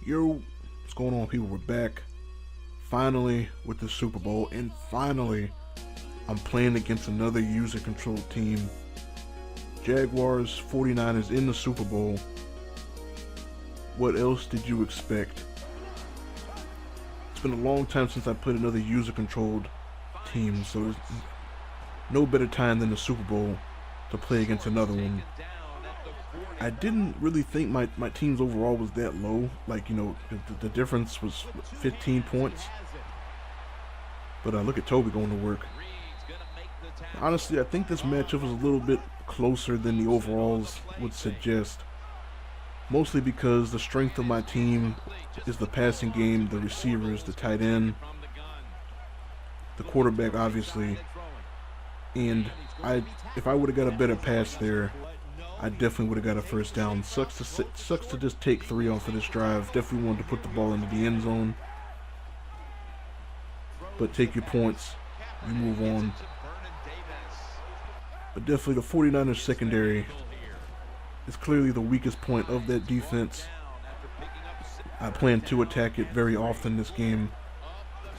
Yo, what's going on, people? We're back finally with the Super Bowl, and finally I'm playing against another user-controlled team. Jaguars 49ers in the Super Bowl. What else did you expect? It's been a long time since I played another user-controlled team, so there's no better time than the Super Bowl to play against another one. I didn't really think my team's overall was that low. Like, you know, the difference was 15 points. But look at Toby going to work. Honestly, I think this matchup was a little bit closer than the overalls would suggest. Mostly because the strength of my team is the passing game, the receivers, the tight end, the quarterback, obviously. And if I would have got a better pass there, I definitely would have got a first down. Sucks to just take 3 off of this drive. Definitely wanted to put the ball into the end zone. But take your points. You move on. But definitely the 49ers secondary is clearly the weakest point of that defense. I plan to attack it very often this game.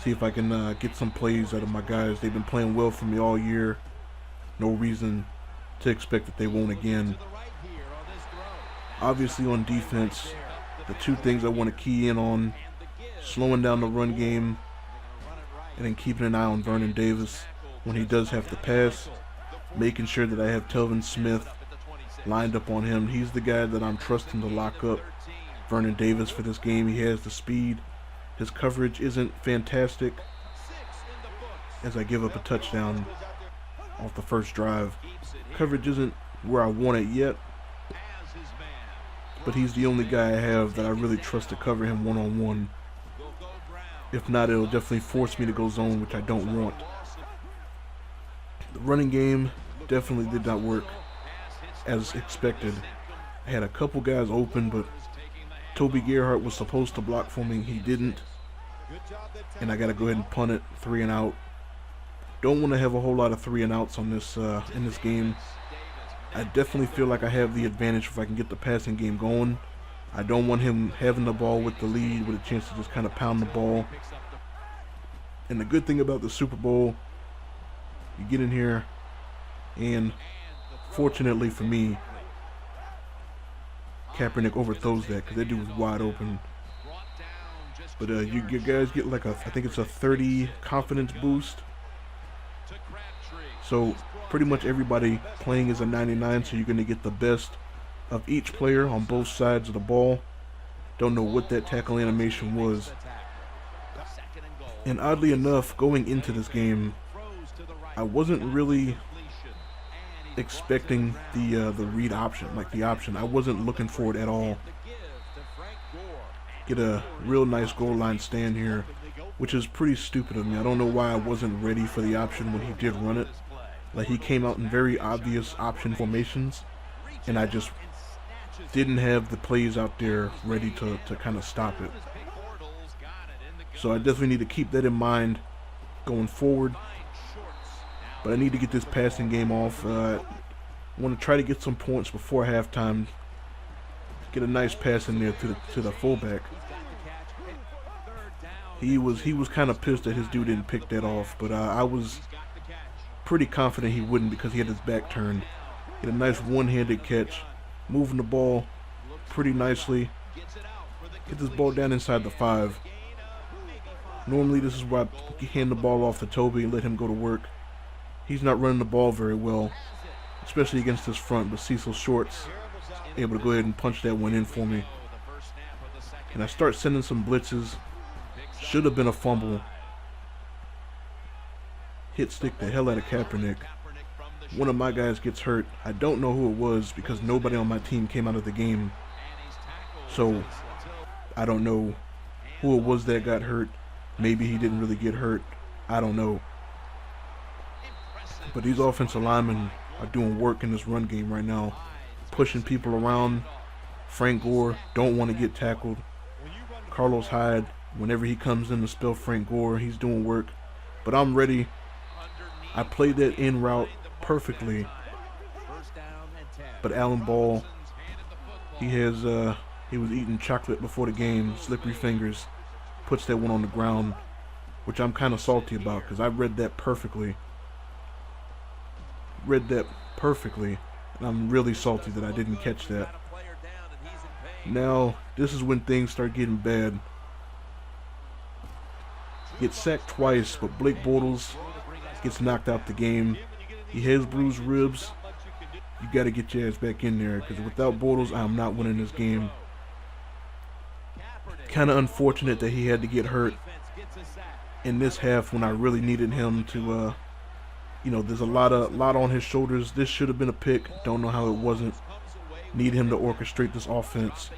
See if I can get some plays out of my guys. They've been playing well for me all year. No reason to expect that they won't again. Obviously on defense, the two things I want to key in on: slowing down the run game and then keeping an eye on Vernon Davis when he does have to pass, making sure that I have Telvin Smith lined up on him. He's the guy that I'm trusting to lock up Vernon Davis for this game. He has the speed. His coverage isn't fantastic, as I give up a touchdown off the first drive. Coverage isn't where I want it yet, but he's the only guy I have that I really trust to cover him one-on-one. If not, it'll definitely force me to go zone, which I don't want. The running game definitely did not work as expected. I had a couple guys open, but Toby Gerhart was supposed to block for me. He didn't, and I got to go ahead and punt it, 3 and out. Don't want to have a whole lot of 3 and outs on this in this game. I definitely feel like I have the advantage if I can get the passing game going. I don't want him having the ball with the lead with a chance to just kind of pound the ball. And the good thing about the Super Bowl, you get in here, and fortunately for me, Kaepernick overthrows that because that dude was wide open. But you guys get like I think it's a 30 confidence boost. So pretty much everybody playing is a 99, so you're going to get the best of each player on both sides of the ball. Don't know what that tackle animation was. And oddly enough, going into this game, I wasn't really expecting the read option, like the option. I wasn't looking for it at all. Get a real nice goal line stand here, which is pretty stupid of me. I don't know why I wasn't ready for the option when he did run it. Like, he came out in very obvious option formations, and I just didn't have the plays out there ready to kind of stop it. So I definitely need to keep that in mind going forward. But I need to get this passing game off. I want to try to get some points before halftime. Get a nice pass in there to the fullback. He was kind of pissed that his dude didn't pick that off, but I was pretty confident he wouldn't because he had his back turned. Get a nice one-handed catch, moving the ball pretty nicely. Get this ball down inside the 5. Normally this is where I hand the ball off to Toby and let him go to work. He's not running the ball very well, especially against this front, but Cecil Shorts able to go ahead and punch that one in for me. And I start sending some blitzes. Should have been a fumble. Hit stick the hell out of Kaepernick. One of my guys gets hurt. I don't know who it was because nobody on my team came out of the game. So I don't know who it was that got hurt. Maybe he didn't really get hurt. I don't know. But these offensive linemen are doing work in this run game right now. Pushing people around. Frank Gore don't want to get tackled. Carlos Hyde, whenever he comes in to spell Frank Gore, he's doing work. But I'm ready. I played that in route perfectly. But Alan Ball, he has He was eating chocolate before the game, slippery fingers, puts that one on the ground, which I'm kind of salty about because I read that perfectly. And I'm really salty that I didn't catch that. Now, this is when things start getting bad. Gets sacked twice, but Blake Bortles gets knocked out the game. He has bruised ribs. You got to get your ass back in there because without Bortles, I'm not winning this game. Kind of unfortunate that he had to get hurt in this half when I really needed him to, there's a lot on his shoulders. This should have been a pick. Don't know how it wasn't. Need him to orchestrate this offense.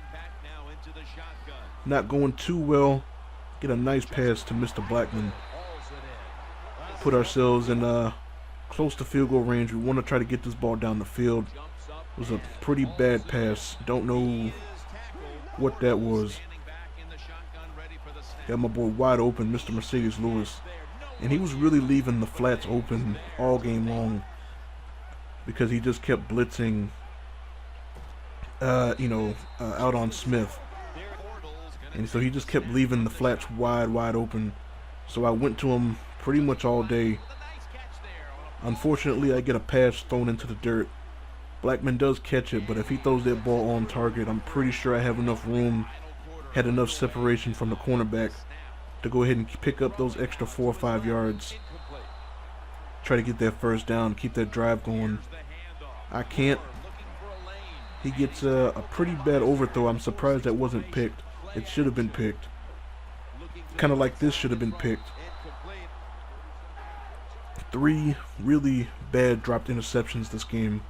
Not going too well. Get a nice pass to Mr. Blackman. Put ourselves in close to field goal range. We want to try to get this ball down the field. It was a pretty bad pass. Don't know what that was. Got my boy wide open, Mr. Mercedes Lewis. And he was really leaving the flats open all game long because he just kept blitzing, out on Smith. And so he just kept leaving the flats wide open. So I went to him pretty much all day. Unfortunately, I get a pass thrown into the dirt. Blackman does catch it, but if he throws that ball on target, I'm pretty sure I have enough room, had enough separation from the cornerback to go ahead and pick up those extra 4 or 5 yards. Try to get that first down, keep that drive going. I can't. He gets a pretty bad overthrow. I'm surprised that wasn't picked. It should have been picked. Kind of like this should have been picked. 3 really bad dropped interceptions this game.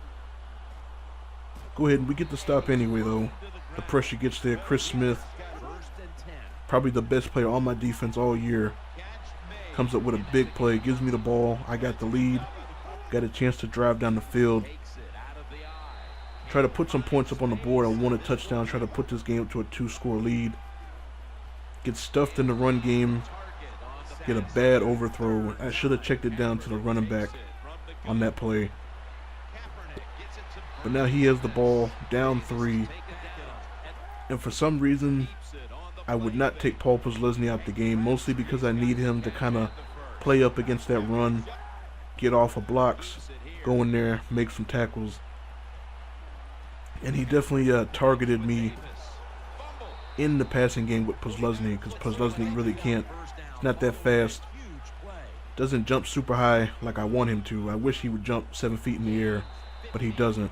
Go ahead and we get the stop anyway though. The pressure gets there. Chris Smith, probably the best player on my defense all year, comes up with a big play, gives me the ball. I got the lead. Got a chance to drive down the field. Try to put some points up on the board. I want a touchdown. Try to put this game up to a 2-score lead. Get stuffed in the run game. Get a bad overthrow. I should have checked it down to the running back on that play. But now he has the ball, down 3. And for some reason, I would not take Paul Posluszny out the game, mostly because I need him to kind of play up against that run, get off of blocks, go in there, make some tackles. And he definitely targeted me in the passing game with Posluszny because Posluszny really can't. He's not that fast. Doesn't jump super high like I want him to. I wish he would jump 7 feet in the air, but he doesn't.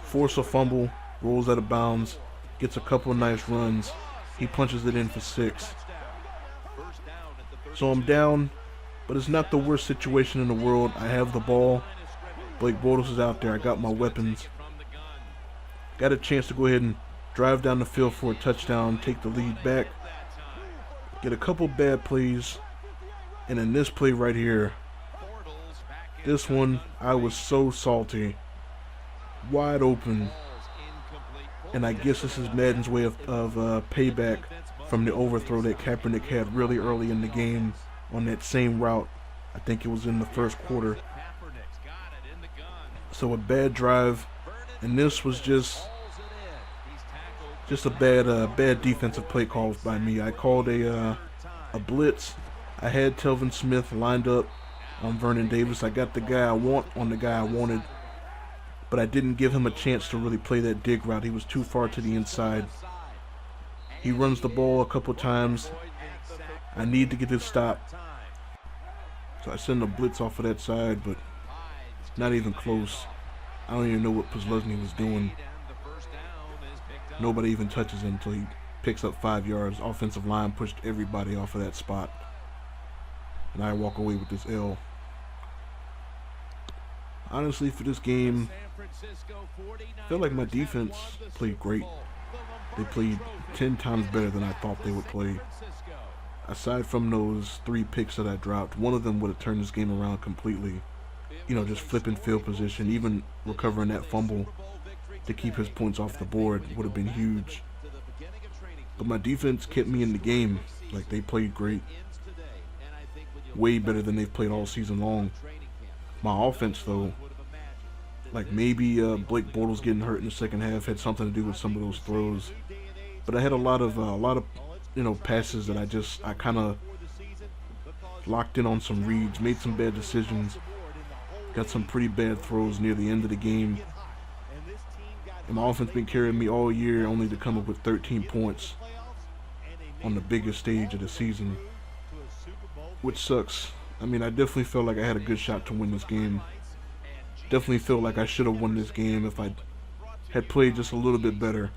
Force a fumble, rolls out of bounds, gets a couple of nice runs. He punches it in for 6. So I'm down, but it's not the worst situation in the world. I have the ball. Blake Bortles is out there. I got my weapons. Got a chance to go ahead and drive down the field for a touchdown, take the lead back. Get a couple bad plays. And in this play right here, this one, I was so salty. Wide open. And I guess this is Madden's way of payback from the overthrow that Kaepernick had really early in the game on that same route. I think it was in the first quarter. So a bad drive, and this was just a bad defensive play call by me. I called a blitz. I had Telvin Smith lined up on Vernon Davis. I got the guy I want on the guy I wanted, but I didn't give him a chance to really play that dig route. He was too far to the inside. He runs the ball a couple times. I need to get this stop. So I send a blitz off of that side, but not even close. I don't even know what Posluszny was doing. Nobody even touches him until he picks up 5 yards. Offensive line pushed everybody off of that spot. And I walk away with this L. Honestly, for this game, I feel like my defense played great. They played 10 times better than I thought they would play. Aside from those 3 picks that I dropped, one of them would have turned this game around completely. You know, just flipping field position, even recovering that fumble to keep his points off the board would have been huge. But my defense kept me in the game. Like, they played great. Way better than they've played all season long. My offense, though, like maybe Blake Bortles getting hurt in the second half had something to do with some of those throws. But I had a lot of passes that I kind of locked in on some reads, made some bad decisions, got some pretty bad throws near the end of the game. And my offense been carrying me all year, only to come up with 13 points on the biggest stage of the season, which sucks. I mean, I definitely felt like I had a good shot to win this game. Definitely felt like I should have won this game if I had played just a little bit better.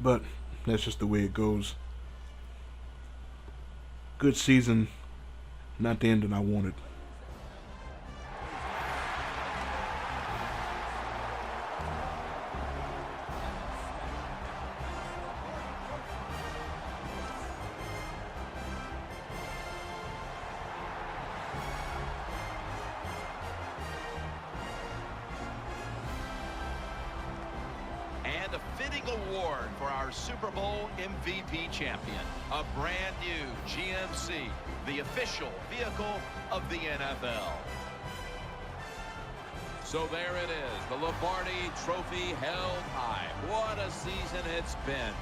But that's just the way it goes. Good season, not the ending I wanted. And a fitting award for our Super Bowl MVP champion, a brand new GMC, the official vehicle of the NFL. So there it is, the Lombardi Trophy held high. What a season it's been.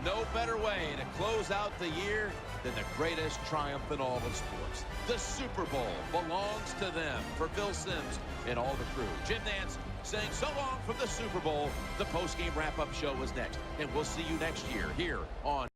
No better way to close out the year than the greatest triumph in all of sports. The Super Bowl belongs to them. For Phil Simms and all the crew, Jim Nance saying so long from the Super Bowl. The post-game wrap-up show is next, and we'll see you next year here on